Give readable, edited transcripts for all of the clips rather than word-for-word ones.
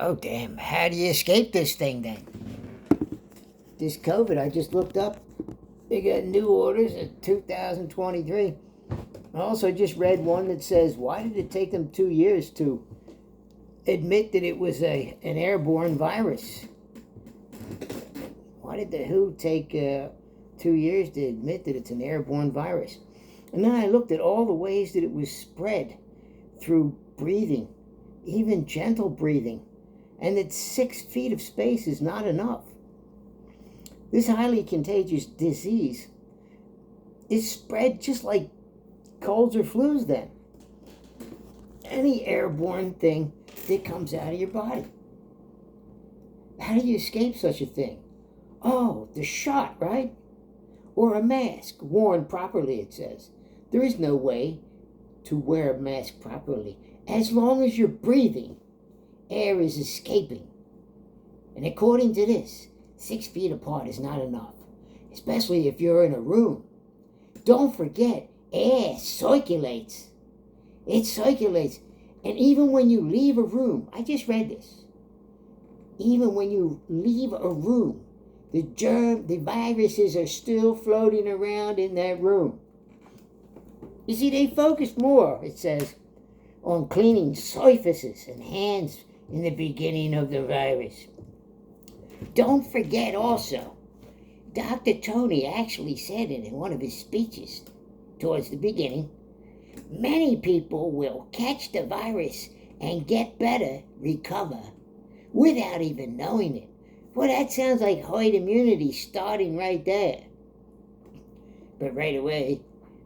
Oh, damn. How do you escape this thing then? This COVID, I just looked up. They got new orders in 2023. I also just read one that says, why did it take them 2 years to admit that it was an airborne virus? Why did the WHO take 2 years to admit that it's an airborne virus? And then I looked at all the ways that it was spread through breathing, even gentle breathing, and that 6 feet of space is not enough. This highly contagious disease is spread just like colds or flus then. Any airborne thing that comes out of your body. How do you escape such a thing? Oh, the shot, right? Or a mask, worn properly, it says. There is no way to wear a mask properly. As long as you're breathing, air is escaping. And according to this, 6 feet apart is not enough, especially if you're in a room. Don't forget, air circulates. It circulates. And even when you leave a room, I just read this, even when you leave a room, the viruses are still floating around in that room. You see, they focused more, it says, on cleaning surfaces and hands in the beginning of the virus. Don't forget also, Dr. Tony actually said it in one of his speeches towards the beginning, many people will catch the virus and get better, recover, without even knowing it. Well, that sounds like herd immunity starting right there. But right away,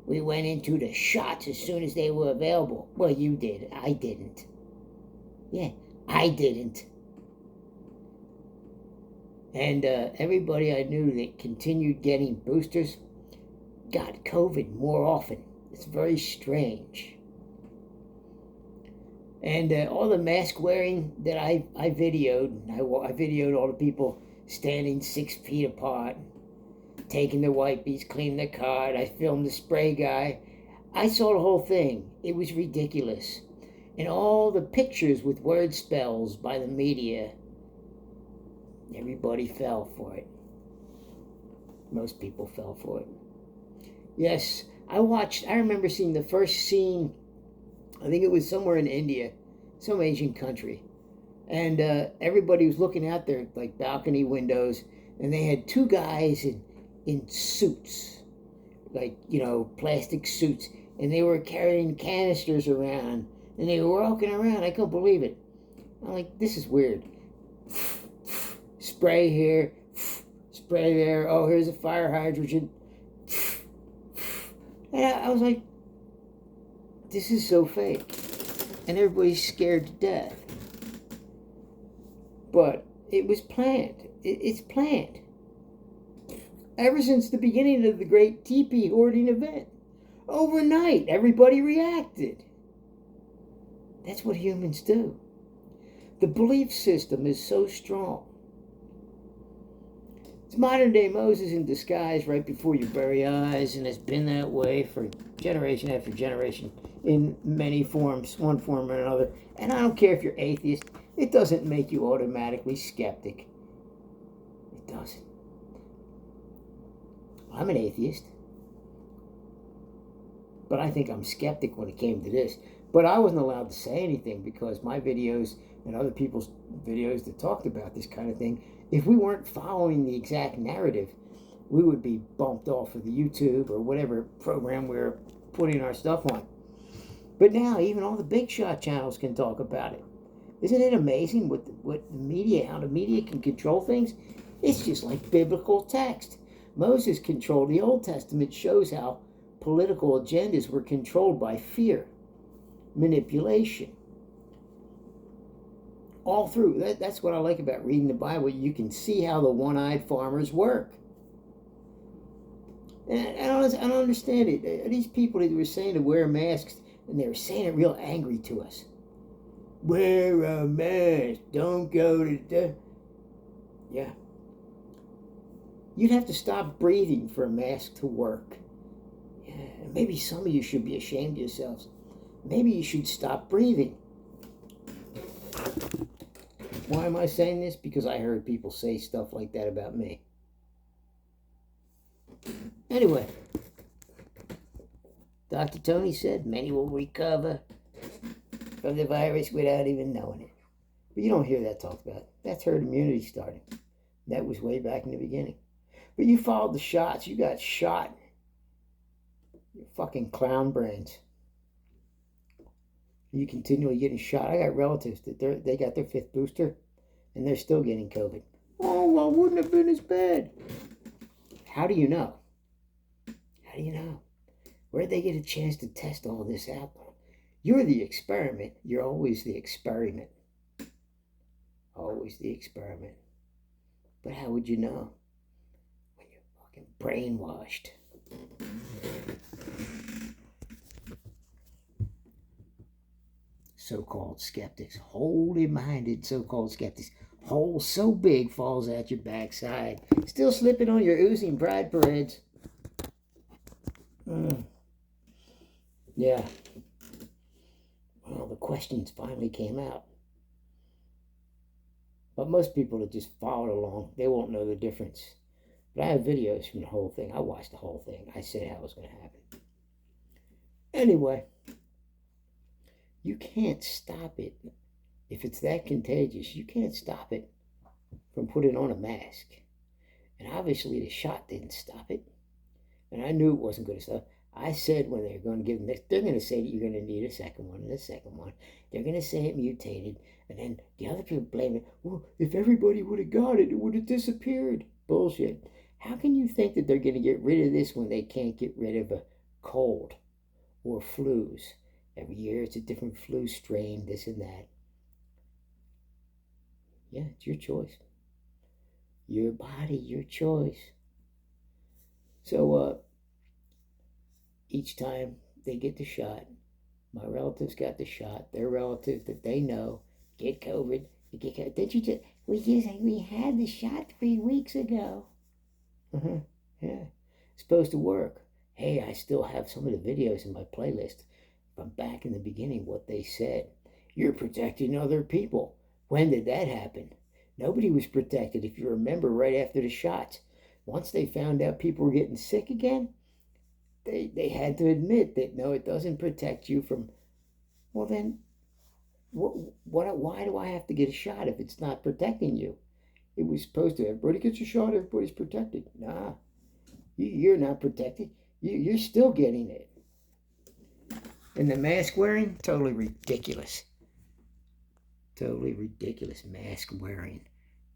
we went into the shots as soon as they were available. Well, you did. I didn't. Yeah, I didn't. And everybody I knew that continued getting boosters got COVID more often. It's very strange. And all the mask wearing that I videoed, I videoed all the people standing 6 feet apart, taking their wipes, cleaning their card. I filmed the spray guy. I saw the whole thing. It was ridiculous. And all the pictures with word spells by the media, everybody fell for it. Most people fell for it. Yes, I remember seeing the first scene, I think it was somewhere in India, some Asian country. And everybody was looking out their like balcony windows, and they had 2 guys in suits, like, plastic suits, and they were carrying canisters around, and they were walking around. I couldn't believe it. I'm like, this is weird. Spray here, spray there. Oh, here's a fire hydrant. And I was like, this is so fake. And everybody's scared to death. But it was planned. It's planned. Ever since the beginning of the great teepee hoarding event. Overnight, everybody reacted. That's what humans do. The belief system is so strong. It's modern day Moses in disguise right before your very eyes, and it's been that way for generation after generation in many forms, one form or another. And I don't care if you're atheist, it doesn't make you automatically skeptic. It doesn't. I'm an atheist, but I think I'm skeptic when it came to this. But I wasn't allowed to say anything because my videos and other people's videos that talked about this kind of thing, if we weren't following the exact narrative, we would be bumped off of the YouTube or whatever program we're putting our stuff on. But now even all the big shot channels can talk about it. Isn't it amazing what the media, how the media can control things? It's just like biblical text. Moses controlled the Old Testament, shows how political agendas were controlled by fear, manipulation. All through. That's what I like about reading the Bible. You can see how the one-eyed farmers work. And I don't understand it. These people that were saying to wear masks, and they were saying it real angry to us. Wear a mask. Don't go to the... Yeah. You'd have to stop breathing for a mask to work. Yeah. Maybe some of you should be ashamed of yourselves. Maybe you should stop breathing. Why am I saying this? Because I heard people say stuff like that about me. Anyway, Dr. Tony said many will recover from the virus without even knowing it. But you don't hear that talked about. That's herd immunity starting. That was way back in the beginning. But you followed the shots. You got shot. You fucking clown brains. You continually getting shot. I got relatives that they got their 5th booster and they're still getting COVID. Oh, well, wouldn't have been as bad. How do you know? How do you know? Where'd they get a chance to test all this out? You're the experiment. You're always the experiment. Always the experiment. But how would you know? When you're fucking brainwashed. So-called skeptics. Holy-minded so-called skeptics. Hole so big falls out your backside. Still slipping on your oozing pride parades. Yeah. Well, the questions finally came out. But most people that just followed along, they won't know the difference. But I have videos from the whole thing. I watched the whole thing. I said how it was going to happen. Anyway, you can't stop it. If it's that contagious, you can't stop it from putting on a mask. And obviously the shot didn't stop it. And I knew it wasn't going to stop. I said when they're going to give them this, they're going to say that you're going to need a second one and a second one. They're going to say it mutated. And then the other people blame it. Well, if everybody would have got it, it would have disappeared. Bullshit. How can you think that they're going to get rid of this when they can't get rid of a cold or flus? Every year it's a different flu strain, this and that. Yeah, it's your choice. Your body, your choice. So, each time they get the shot, my relatives got the shot, their relatives that they know get COVID. Did you just, we had the shot 3 weeks ago. Yeah, it's supposed to work. Hey, I still have some of the videos in my playlist from back in the beginning, what they said. You're protecting other people. When did that happen? Nobody was protected, if you remember, right after the shots. Once they found out people were getting sick again, they had to admit that, no, it doesn't protect you from... Well, then, why do I have to get a shot if it's not protecting you? It was supposed to, everybody gets a shot, everybody's protected. Nah, you're not protected. You're still getting it. And the mask wearing, totally ridiculous. Totally ridiculous mask wearing.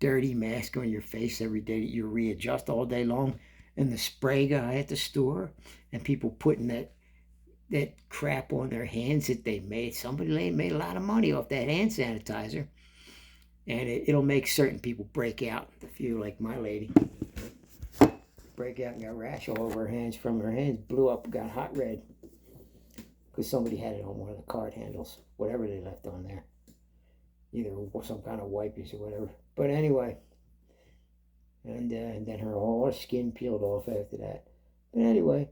Dirty mask on your face every day that you readjust all day long. And the spray guy at the store, and people putting that crap on their hands that they made. Somebody made a lot of money off that hand sanitizer. And it'll make certain people break out. A few, like my lady, break out and got rash all over her hands from her hands, blew up, got hot red. Because somebody had it on one of the card handles, whatever they left on there. Either some kind of wipes or whatever. But anyway, and then all her skin peeled off after that. But anyway,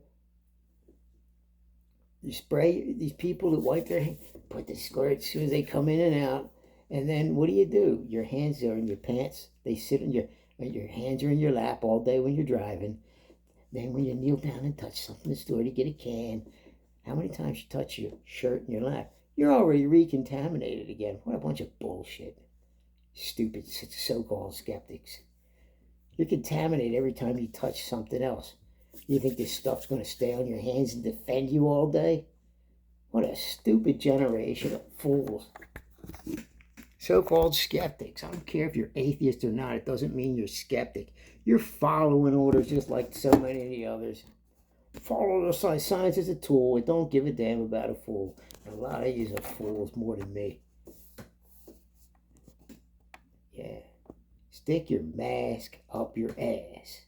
you spray these people that wipe their hands, put the squirt as soon as they come in and out. And then what do? Your hands are in your pants. They sit in your hands are in your lap all day when you're driving. Then when you kneel down and touch something in the store to get a can, how many times you touch your shirt in your lap? You're already recontaminated again. What a bunch of bullshit. Stupid so-called skeptics. You're contaminated every time you touch something else. You think this stuff's going to stay on your hands and defend you all day? What a stupid generation of fools. So-called skeptics. I don't care if you're atheist or not. It doesn't mean you're skeptic. You're following orders just like so many of the others. Follow the science. Science is a tool. It don't give a damn about a fool. And a lot of you are fools more than me. Yeah. Stick your mask up your ass.